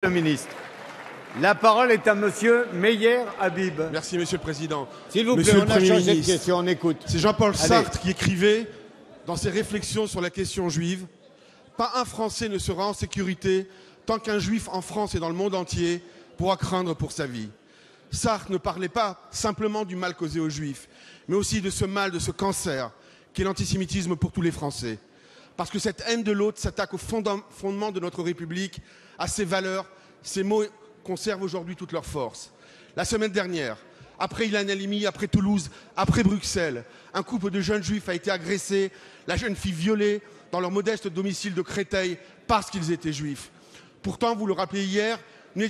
Le ministre. La parole est à Monsieur Meyer Habib. Merci, Monsieur le Président. S'il vous plaît, Monsieur on a changé de question, on écoute. C'est Jean-Paul Sartre qui écrivait dans ses réflexions sur la question juive « Pas un Français ne sera en sécurité tant qu'un Juif en France et dans le monde entier pourra craindre pour sa vie ». Sartre ne parlait pas simplement du mal causé aux Juifs, mais aussi de ce mal, de ce cancer qu'est l'antisémitisme pour tous les Français. Parce que cette haine de l'autre s'attaque au fondement de notre République, à ses valeurs. Ces mots conservent aujourd'hui toute leur force. La semaine dernière, après Ilan Halimi, après Toulouse, après Bruxelles, un couple de jeunes juifs a été agressé, la jeune fille violée dans leur modeste domicile de Créteil parce qu'ils étaient juifs. Pourtant, vous le rappelez hier, nous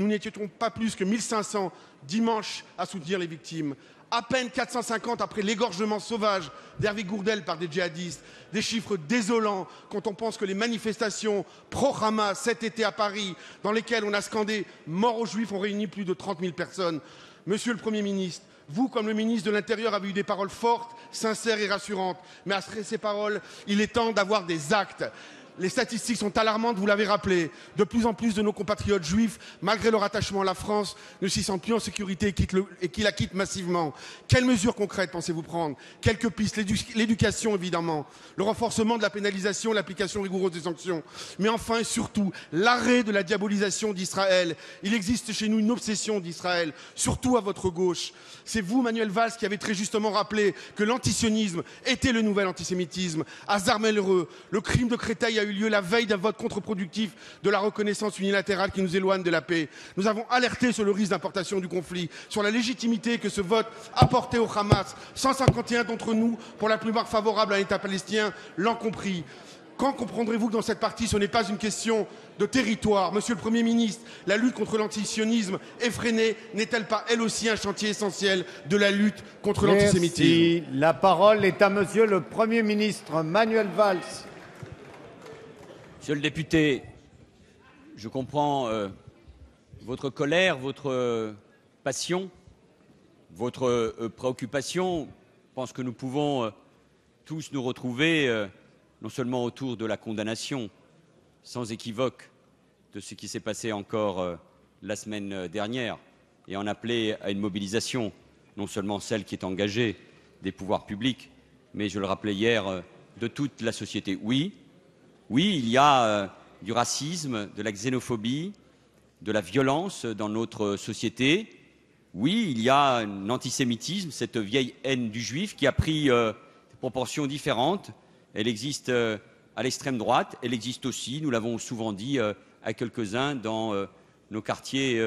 n'étions pas plus que 1500 dimanche à soutenir les victimes. À peine 450 après l'égorgement sauvage d'Hervé Gourdel par des djihadistes. Des chiffres désolants quand on pense que les manifestations pro-Hamas cet été à Paris, dans lesquelles on a scandé « mort aux Juifs », ont réuni plus de 30 000 personnes. Monsieur le Premier ministre, vous, comme le ministre de l'Intérieur, avez eu des paroles fortes, sincères et rassurantes. Mais après ces paroles, il est temps d'avoir des actes. Les statistiques sont alarmantes, vous l'avez rappelé. De plus en plus de nos compatriotes juifs, malgré leur attachement à la France, ne s'y sentent plus en sécurité et qui la quittent massivement. Quelles mesures concrètes pensez-vous prendre? Quelques pistes, l'éducation évidemment, le renforcement de la pénalisation, l'application rigoureuse des sanctions. Mais enfin et surtout, l'arrêt de la diabolisation d'Israël. Il existe chez nous une obsession d'Israël, surtout à votre gauche. C'est vous, Manuel Valls, qui avez très justement rappelé que l'antisionisme était le nouvel antisémitisme. Hasard malheureux, le crime de Créteil a eu lieu la veille d'un vote contre-productif de la reconnaissance unilatérale qui nous éloigne de la paix. Nous avons alerté sur le risque d'importation du conflit, sur la légitimité que ce vote apportait au Hamas. 151 d'entre nous, pour la plupart favorables à un État palestinien, l'ont compris. Quand comprendrez-vous que dans cette partie, ce n'est pas une question de territoire? Monsieur le Premier ministre, la lutte contre l'antisionisme effréné n'est-elle pas, elle aussi, un chantier essentiel de la lutte contre l'antisémitisme? La parole est à Monsieur le Premier ministre Manuel Valls. Monsieur le député, je comprends votre colère, votre passion, votre préoccupation. Je pense que nous pouvons tous nous retrouver non seulement autour de la condamnation sans équivoque de ce qui s'est passé encore la semaine dernière et en appeler à une mobilisation, non seulement celle qui est engagée des pouvoirs publics, mais je le rappelais hier, de toute la société. Oui, il y a du racisme, de la xénophobie, de la violence dans notre société. Oui, il y a un antisémitisme, cette vieille haine du juif qui a pris des proportions différentes. Elle existe à l'extrême droite, elle existe aussi, nous l'avons souvent dit à quelques-uns, dans nos quartiers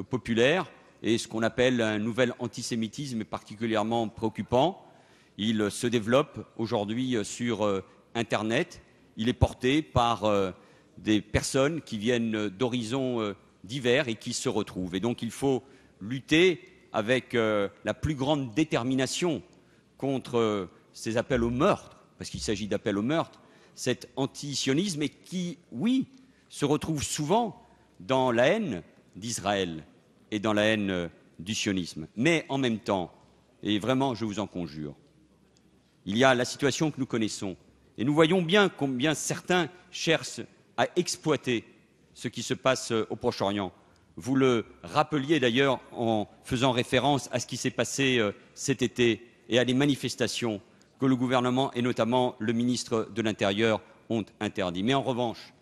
populaires. Et ce qu'on appelle un nouvel antisémitisme est particulièrement préoccupant. Il se développe aujourd'hui sur Internet. Il est porté par des personnes qui viennent d'horizons divers et qui se retrouvent. Et donc il faut lutter avec la plus grande détermination contre ces appels au meurtre, parce qu'il s'agit d'appels au meurtre, cet antisionisme et qui, oui, se retrouve souvent dans la haine d'Israël et dans la haine du sionisme. Mais en même temps, et vraiment je vous en conjure, il y a la situation que nous connaissons. Et nous voyons bien combien certains cherchent à exploiter ce qui se passe au Proche-Orient. Vous le rappeliez d'ailleurs en faisant référence à ce qui s'est passé cet été et à des manifestations que le gouvernement et notamment le ministre de l'Intérieur ont interdites. Mais en revanche,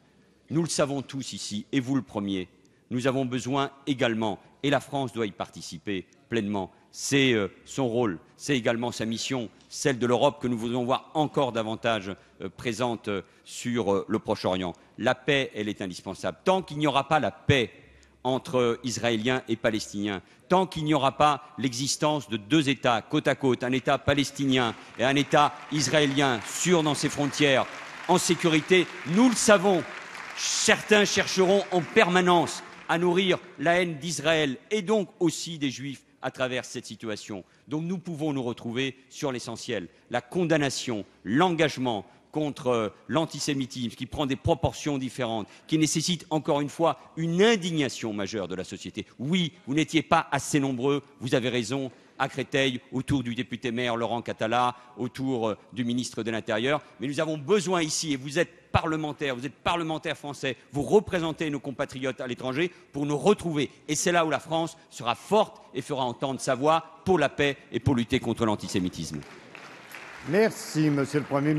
nous le savons tous ici, et vous le premier, nous avons besoin également, et la France doit y participer pleinement, c'est son rôle, c'est également sa mission, celle de l'Europe que nous voulons voir encore davantage présente sur le Proche-Orient. La paix, elle est indispensable. Tant qu'il n'y aura pas la paix entre Israéliens et Palestiniens, tant qu'il n'y aura pas l'existence de deux États côte à côte, un État palestinien et un État israélien sûr dans ses frontières, en sécurité, nous le savons, certains chercheront en permanence à nourrir la haine d'Israël et donc aussi des Juifs à travers cette situation. Donc nous pouvons nous retrouver sur l'essentiel, la condamnation, l'engagement contre l'antisémitisme qui prend des proportions différentes, qui nécessite encore une fois une indignation majeure de la société. Oui, vous n'étiez pas assez nombreux, vous avez raison, à Créteil, autour du député-maire Laurent Catala, autour du ministre de l'Intérieur, mais nous avons besoin ici, et vous êtes parlementaire, vous êtes parlementaire français, vous représentez nos compatriotes à l'étranger pour nous retrouver. Et c'est là où la France sera forte et fera entendre sa voix pour la paix et pour lutter contre l'antisémitisme. Merci, Monsieur le Premier ministre.